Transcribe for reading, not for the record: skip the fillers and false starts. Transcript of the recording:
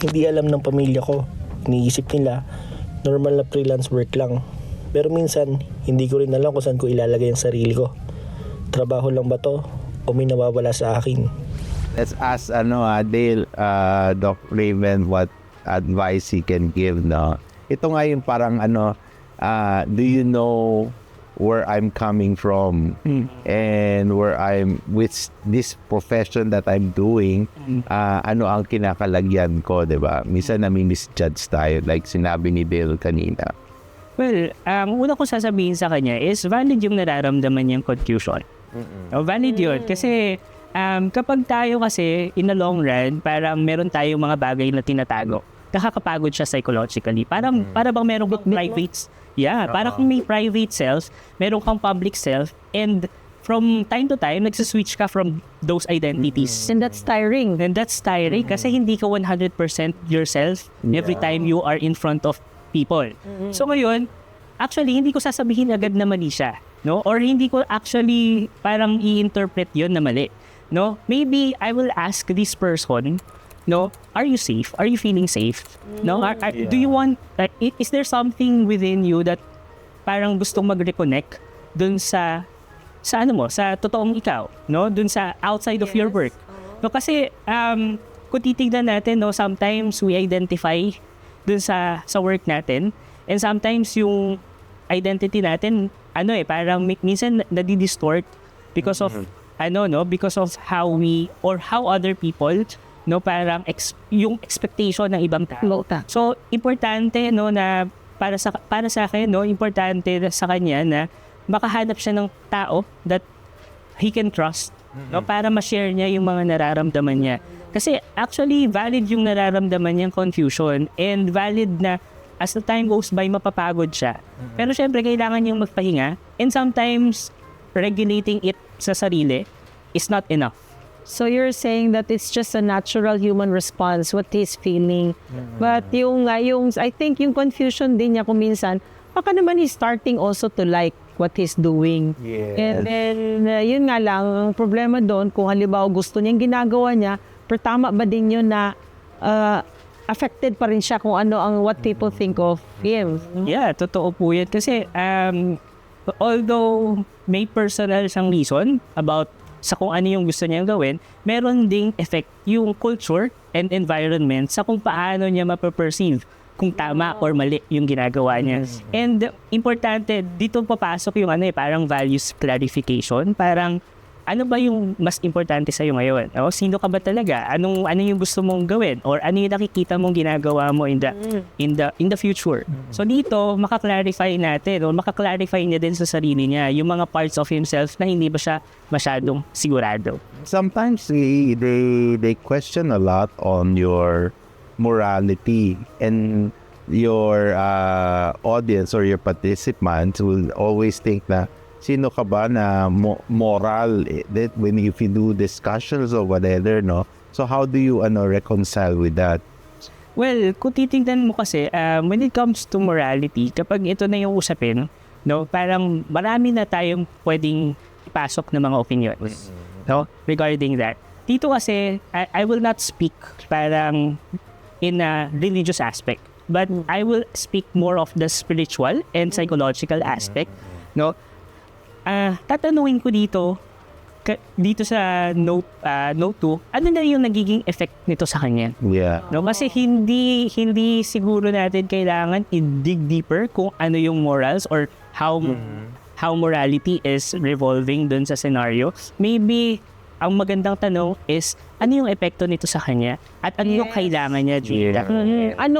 hindi alam ng pamilya ko. Iniisip nila, normal na freelance work lang. Pero minsan, hindi ko rin alam kung saan ko ilalagay ang sarili ko. Trabaho lang ba to o may nawawala sa akin? Let's ask Dale, Doc Raven, what advice he can give, no? Ito nga yung parang do you know where I'm coming from and where I'm with this profession that I'm doing, ano ang kinakalagyan ko, diba? Minsan nami-misjudge tayo, like sinabi ni Dale kanina. Well, una ko sasabihin sa kanya is valid yung nararamdaman niyang confusion. Valid yun. Kasi kapag tayo kasi in the long run, parang meron tayong mga bagay na tinatago. Nakakapagod siya psychologically. Para bang meron kang private, parang kung may private self, meron kang public self, and from time to time, nagsiswitch ka from those identities. And that's tiring. Kasi hindi ka 100% yourself every time you are in front of people. So ngayon, actually, hindi ko sasabihin agad na mali siya. No? Or hindi ko actually parang i-interpret yun na mali. No? Maybe I will ask this person, no, are you safe? Are you feeling safe? No, do you want? Is there something within you that parang gustong mag-reconnect dun sa totoong ikaw, no? Dun sa outside of your work. No, kasi kung titignan natin, no, sometimes we identify dun sa work natin, and sometimes yung identity natin parang minsan nadi-distort because of because of how we or how other people, no, parang yung expectation ng ibang tao. So importante, no, na para sa akin, no, importante sa kanya na makahanap siya ng tao that he can trust, no, para ma-share niya yung mga nararamdaman niya. Kasi actually valid yung nararamdaman niyang confusion, and valid na as the time goes by mapapagod siya. Pero syempre kailangan niyang magpahinga, and sometimes regulating it sa sarili is not enough. So you're saying that it's just a natural human response, what he's feeling. But yung I think yung confusion din niya kung minsan, baka naman he's starting also to like what he's doing. Yes. And then, yun nga lang, ang problema doon, kung halimbawa gusto niyang ginagawa niya, pero tama ba din yun na affected pa rin siya kung ano ang what people think of him. Yeah, totoo po yan. Kasi although may personal siyang reason about sa kung ano yung gusto niyang gawin, meron ding effect yung culture and environment sa kung paano niya mapaperceive kung tama or mali yung ginagawa niya. And importante, dito papasok yung parang values clarification. Parang ano ba yung mas importante sa'yo ngayon? O, sino ka ba talaga? Ano yung gusto mong gawin? Or ano yung nakikita mong ginagawa mo in the future? So dito, makaklarify natin o makaklarify niya din sa sarili niya yung mga parts of himself na hindi ba siya masyadong sigurado. Sometimes they question a lot on your morality, and your audience or your participants will always think na sino ka ba na moral that if you do discussions or whatever, no? So how do you reconcile with that? Well, kung titignan mo kasi, when it comes to morality, kapag ito na yung usapin, no, parang marami na tayong pwedeng ipasok ng mga opinions, no, regarding that. Dito kasi, I will not speak parang in a religious aspect, but I will speak more of the spiritual and psychological aspect, no. Tatanungin ko dito sa note 2, ano na yung nagiging effect nito sa kanya? Yeah. No, kasi hindi siguro natin kailangan i-dig deeper kung ano yung morals or how morality is revolving dun sa scenario. Maybe ang magandang tanong is ano yung epekto nito sa kanya at ano yung kailangan niya dito. Ano